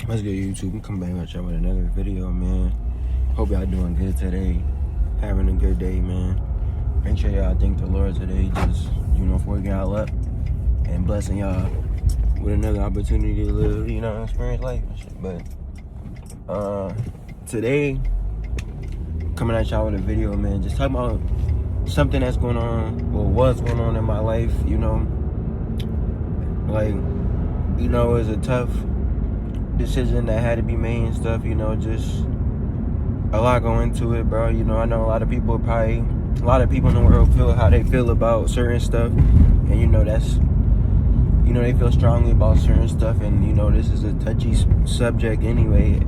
What's good, YouTube? I'm coming back at y'all with another video, man. Hope y'all doing good today. Having a good day, man. Make sure y'all thank the Lord today, just, for waking y'all up and blessing y'all with another opportunity to live, experience life and shit. But, today, coming at y'all with a video, man, just talking about something that's going on, or what's going on in my life, Like, it was a tough decision that had to be made and stuff, just a lot going into it, bro. I know a lot of people in the world feel how they feel about certain stuff, and that's, they feel strongly about certain stuff, and this is a touchy subject anyway,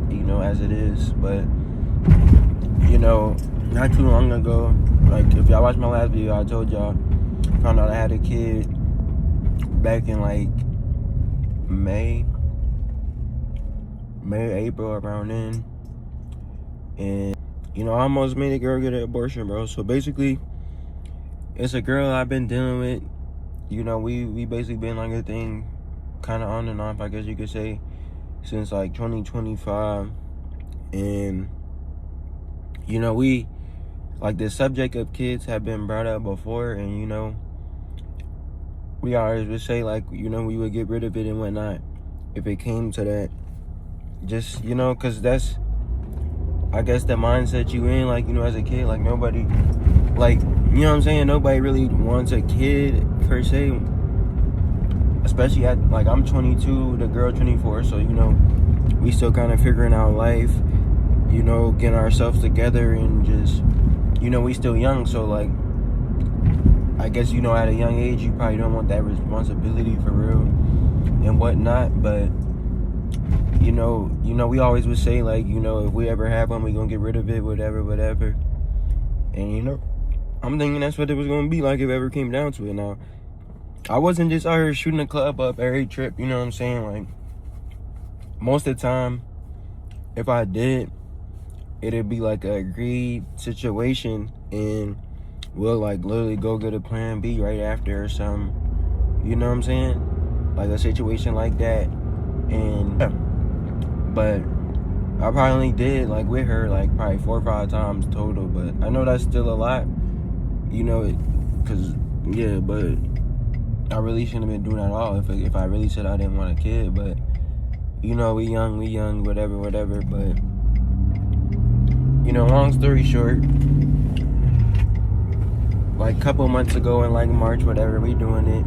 as it is. But not too long ago, like if y'all watched my last video, I told y'all, found out I had a kid back in like May, April, around then. And, I almost made a girl get an abortion, bro. So basically, it's a girl I've been dealing with. We basically been like a thing, kind of on and off, I guess you could say, since like 2025. And, we, like, the subject of kids have been brought up before. And, we always would say, like, we would get rid of it and whatnot if it came to that. Just, because that's, I guess, the mindset you in, like, as a kid. Like, nobody, like, what I'm saying? Nobody really wants a kid, per se. Especially at, like, I'm 22, the girl 24. So, we still kind of figuring out life, getting ourselves together and just, we still young. So, like, I guess, at a young age, you probably don't want that responsibility for real and whatnot. But, we always would say, like, if we ever have one, we gonna get rid of it, whatever. And, I'm thinking that's what it was gonna be like if it ever came down to it. Now, I wasn't just out here shooting a club up every trip, you know what I'm saying? Like, most of the time, if I did, it'd be like a agreed situation, and we'll, like, literally go get a plan B right after or something. You know what I'm saying? Like a situation like that. And, yeah. But I probably did, like, with her, like, probably 4 or 5 times total. But I know that's still a lot, because, yeah, but I really shouldn't have been doing that at all if I really said I didn't want a kid. But, we young, whatever. But, long story short, like, a couple months ago in, like, March, whatever, we doing it,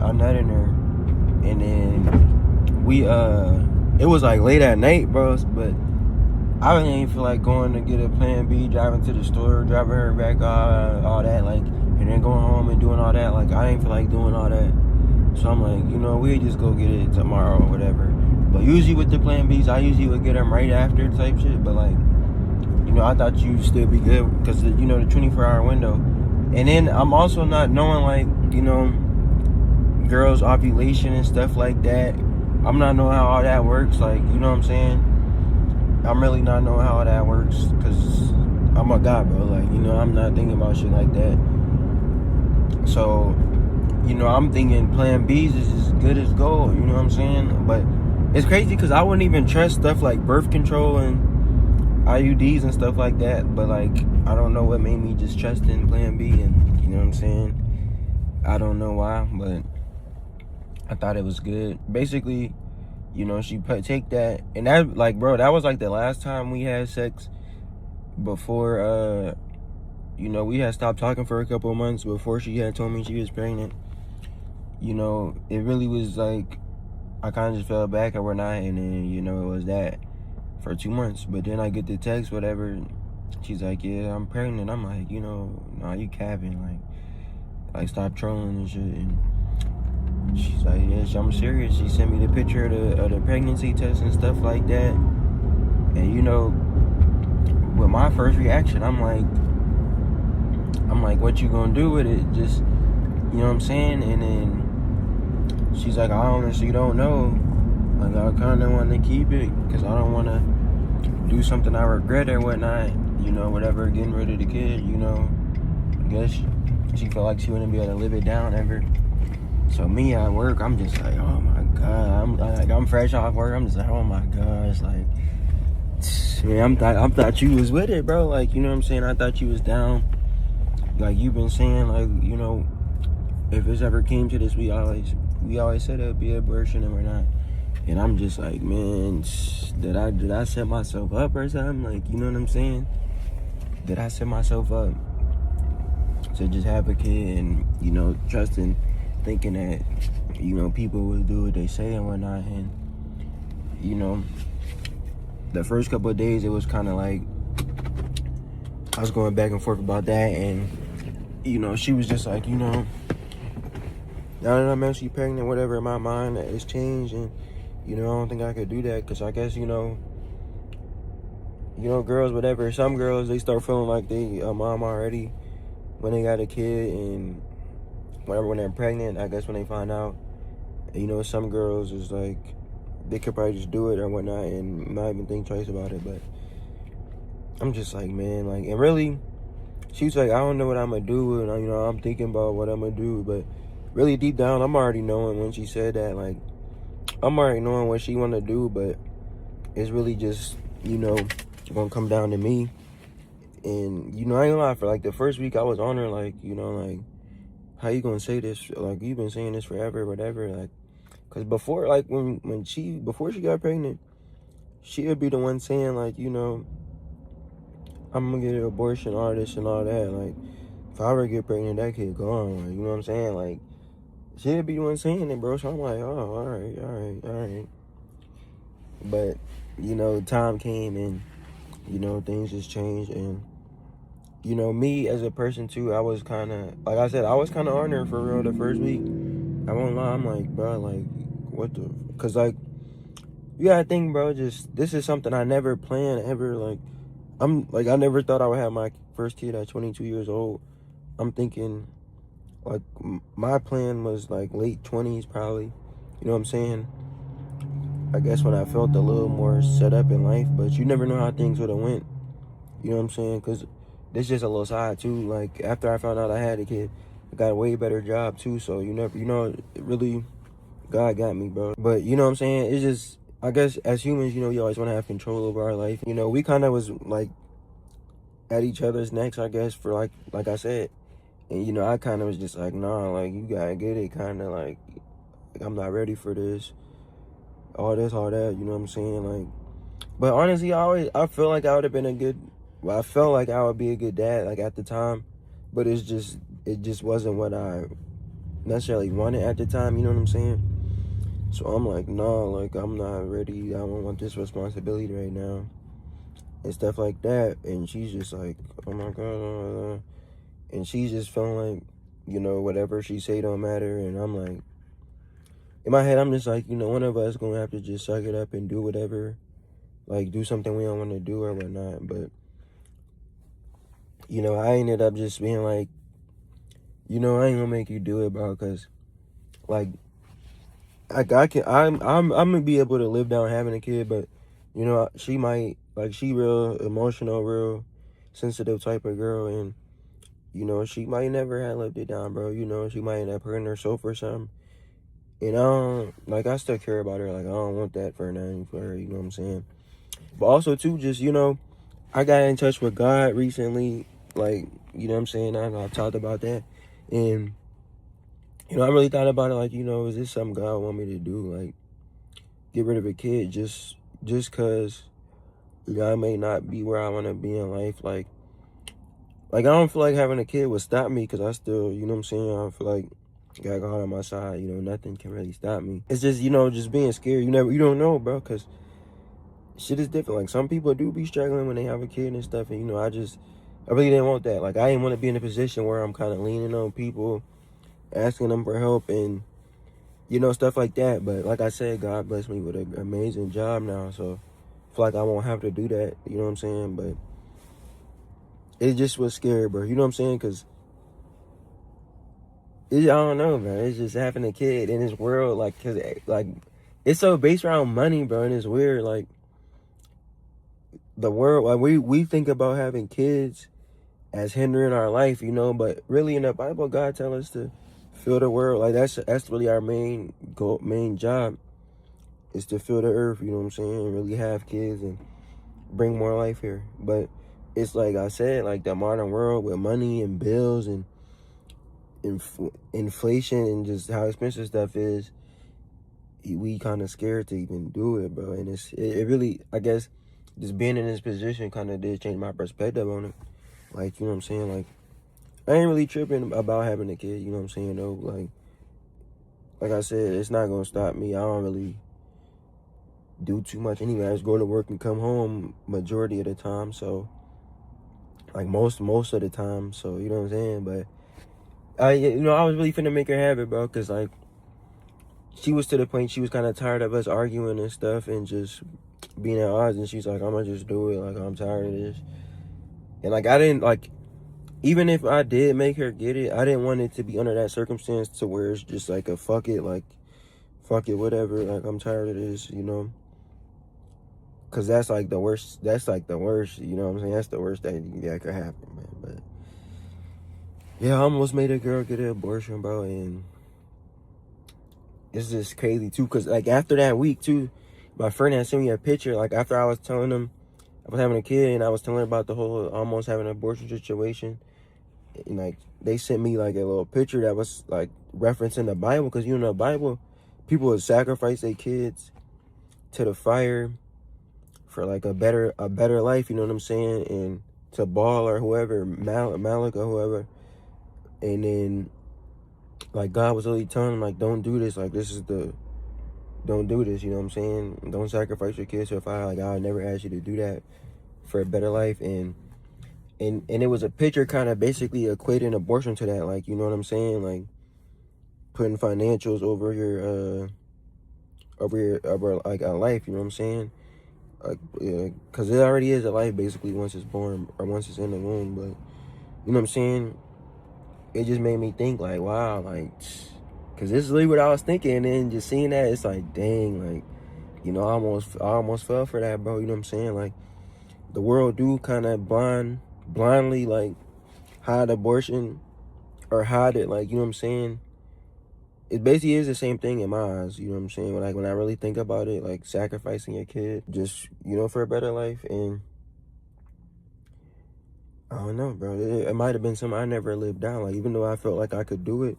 I'm nutting her, and then we, it was, like, late at night, bro, but I really didn't feel like going to get a plan B, driving to the store, driving her back, all that, like, and then going home and doing all that. Like, I didn't feel like doing all that. So I'm like, we'll just go get it tomorrow or whatever. But usually with the plan Bs, I usually would get them right after type shit. But, like, I thought you'd still be good because, the 24-hour window. And then I'm also not knowing, like, girls' ovulation and stuff like that. I'm not knowing how all that works. Like, you know what I'm saying? I'm really not knowing how that works because I'm a guy, bro. Like, I'm not thinking about shit like that. So, I'm thinking plan Bs is as good as gold. You know what I'm saying? But it's crazy because I wouldn't even trust stuff like birth control and IUDs and stuff like that. But, like, I don't know what made me just trust in plan B, and you know what I'm saying? I don't know why, but I thought it was good. Basically, she take that, and that, like, bro, that was like the last time we had sex before, we had stopped talking for a couple of months before she had told me she was pregnant. It really was like, I kind of just fell back or whatnot, and then, it was that for 2 months. But then I get the text, whatever, she's like, yeah, I'm pregnant. I'm like, nah, you capping, like, stop trolling and shit. And she's like, yeah, I'm serious. She sent me the picture of the pregnancy test and stuff like that. And, with my first reaction, I'm like, what you gonna do with it? Just, you know what I'm saying? And then she's like, I honestly don't know. Like, I kind of want to keep it because I don't want to do something I regret or whatnot. Whatever, getting rid of the kid, I guess she felt like she wouldn't be able to live it down ever. So me at work, I'm just like, oh my God. I'm fresh off work. I'm just like, oh my gosh, like, man, I thought you was with it, bro. Like, you know what I'm saying? I thought you was down. Like you've been saying, like, you know, if it's ever came to this, we always said it would be abortion and we're not. And I'm just like, man, did I set myself up or something? Like, you know what I'm saying? Did I set myself up to just have a kid and, you know, trusting, thinking that, you know, people will do what they say and whatnot. And, you know, the first couple of days, it was kind of like, I was going back and forth about that. And, you know, she was just like, you know, now that I'm actually pregnant, whatever, in my mind, it's changed. And, you know, I don't think I could do that because I guess, you know, girls, whatever, some girls, they start feeling like they a mom already when they got a kid, and whenever when they're pregnant, I guess when they find out, you know, some girls is like, they could probably just do it or whatnot and not even think twice about it. But I'm just like, man, like, and really, she was like, I don't know what I'm gonna do, and, you know, I'm thinking about what I'm gonna do, but really deep down, I'm already knowing when she said that, like, I'm already knowing what she wanna do, but it's really just, you know, gonna come down to me. And, you know, I ain't gonna lie, for like the first week I was on her, like, you know, like, how you gonna say this? Like, you've been saying this forever, whatever. Like, cause before, like, before she got pregnant, she would be the one saying, like, you know, I'm gonna get an abortion, all this and all that. Like, if I ever get pregnant, that kid gone. Like, you know what I'm saying? Like, she'd be the one saying it, bro. So I'm like, oh, all right. But, you know, time came and, you know, things just changed. And, you know, me as a person too, I was kind of, like I said, I was kind of on her for real the first week. I won't lie, I'm like, bro, like, what the, cause like, you gotta think, bro, just, this is something I never planned ever. Like, I never thought I would have my first kid at 22 years old. I'm thinking, like, my plan was like late 20s probably. You know what I'm saying? I guess when I felt a little more set up in life, but you never know how things would have went. You know what I'm saying? Because this is just a little side too. Like, after I found out I had a kid, I got a way better job too. So you know, really, God got me, bro. But you know what I'm saying? It's just, I guess as humans, you know, you always want to have control over our life. You know, we kind of was like at each other's necks, I guess, for like I said. And you know, I kind of was just like, nah, like, you gotta get it, kind of like, I'm not ready for this, all this, all that. You know what I'm saying? Like, but honestly, I feel like I would have been I felt like I would be a good dad, like, at the time, but it just wasn't what I necessarily wanted at the time. You know what I'm saying? So I'm like, no, like, I'm not ready. I don't want this responsibility right now and stuff like that. And she's just like, oh my God. And she's just feeling like, you know, whatever she say don't matter. And I'm like, in my head, I'm just like, you know, one of us gonna have to just suck it up and do whatever, like, do something we don't want to do or whatnot. But, you know, I ended up just being like, you know, I ain't gonna make you do it, bro, because, like, I'm gonna be able to live down having a kid, but, you know, she might, like, she real emotional, real sensitive type of girl, and, you know, she might never have lived it down, bro. You know, she might end up hurting herself or something. And I still care about her. Like, I don't want that for nothing for her, you know what I'm saying? But also, too, just, you know, I got in touch with God recently, like, you know what I'm saying? I talked about that, and, you know, I really thought about it, like, you know, is this something God want me to do? Like, get rid of a kid just because, you know, I may not be where I want to be in life. Like, I don't feel like having a kid would stop me because I still, you know what I'm saying? I feel like got God on my side. You know, nothing can really stop me. It's just, you know, just being scared. You don't know, bro, because shit is different. Like, some people do be struggling when they have a kid and stuff. And, you know, I really didn't want that. Like, I didn't want to be in a position where I'm kind of leaning on people, asking them for help and, you know, stuff like that. But like I said, God blessed me with an amazing job now. So I feel like I won't have to do that. You know what I'm saying? But it just was scary, bro. You know what I'm saying? Because I don't know, man. It's just having a kid in this world, like, cause like, it's so based around money, bro. And it's weird, like, the world, like, we think about having kids as hindering our life, you know, but really in the Bible, God tell us to fill the world. Like that's really our main goal, main job, is to fill the earth. You know what I'm saying? And really have kids and bring more life here. But it's like I said, like the modern world with money and bills and inflation and just how expensive stuff is, we kind of scared to even do it, bro. And it really, I guess, just being in this position kind of did change my perspective on it. Like, you know what I'm saying? Like, I ain't really tripping about having a kid, you know what I'm saying, though? Like I said, it's not gonna stop me. I don't really do too much anyway. I just go to work and come home majority of the time. So, like most of the time. So, you know what I'm saying? But I was really finna make her have it, bro, because like she was to the point she was kind of tired of us arguing and stuff and just being at odds. And she's like, I'm gonna just do it. Like, I'm tired of this. And like, I didn't like, even if I did make her get it, I didn't want it to be under that circumstance to where it's just like a fuck it, whatever. Like, I'm tired of this, you know? Because that's like the worst. That's like the worst, you know what I'm saying? That's the worst that could happen, man. But yeah, I almost made a girl get an abortion, bro. And it's just crazy, too. Because like after that week, too, my friend had sent me a picture. Like after I was telling him I was having a kid and I was telling her about the whole almost having an abortion situation. And like they sent me like a little picture that was like referencing the Bible, because you know the Bible, people would sacrifice their kids to the fire for like a better life, you know what I'm saying, and to Baal or whoever, Malik or whoever, and then like God was really telling them like, don't do this, like don't do this, you know what I'm saying, don't sacrifice your kids to the fire. Like, God never asked you to do that for a better life. And it was a picture kind of basically equating abortion to that, like, you know what I'm saying, like putting financials over like a life, you know what I'm saying, like, yeah, because it already is a life basically once it's born or once it's in the womb. But you know what I'm saying, it just made me think like, wow, like, because this is really what I was thinking. And then just seeing that, it's like, dang, like, you know, I almost fell for that, bro. You know what I'm saying? Like, the world do kind of blindly like hide abortion or hide it, like, you know what I'm saying? It basically is the same thing in my eyes, you know what I'm saying? When I really think about it, like sacrificing your kid just, you know, for a better life. And I don't know, bro. It might have been something I never lived down. Like, even though I felt like I could do it,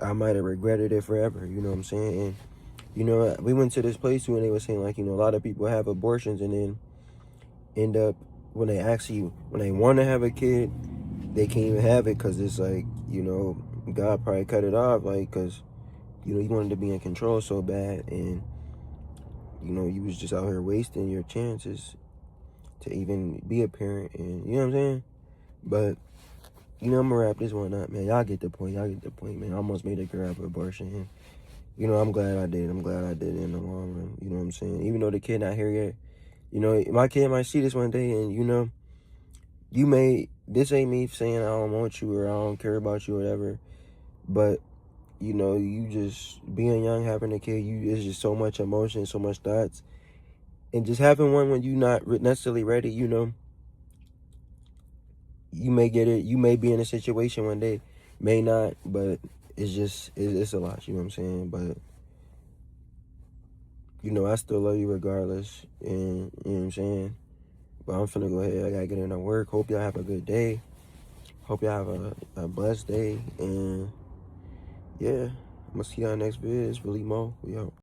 I might have regretted it forever, you know what I'm saying? And, you know, we went to this place when they were saying, like, you know, a lot of people have abortions and then end up, when they want to have a kid, they can't even have it because it's like, you know, God probably cut it off, like, because, you know, you wanted to be in control so bad, and, you know, you was just out here wasting your chances to even be a parent. And, you know what I'm saying? But, you know, I'm gonna wrap this one up, man. Y'all get the point, man. I almost made a girl have an abortion, and, you know, I'm glad I did. I'm glad I did it in the long run, you know what I'm saying? Even though the kid not here yet, you know, my kid might see this one day, and, you know, this ain't me saying I don't want you or I don't care about you or whatever, but, you know, you just being young, having a kid, it's just so much emotion, so much thoughts, and just having one when you not necessarily ready, you know, you may get it, you may be in a situation one day, may not, but it's a lot, you know what I'm saying? But, you know, I still love you regardless, and, you know what I'm saying? But I'm finna go ahead, I gotta get into work. Hope y'all have a good day. Hope y'all have a blessed day, and yeah, I'm gonna see y'all next vid. It's really Mo. We out.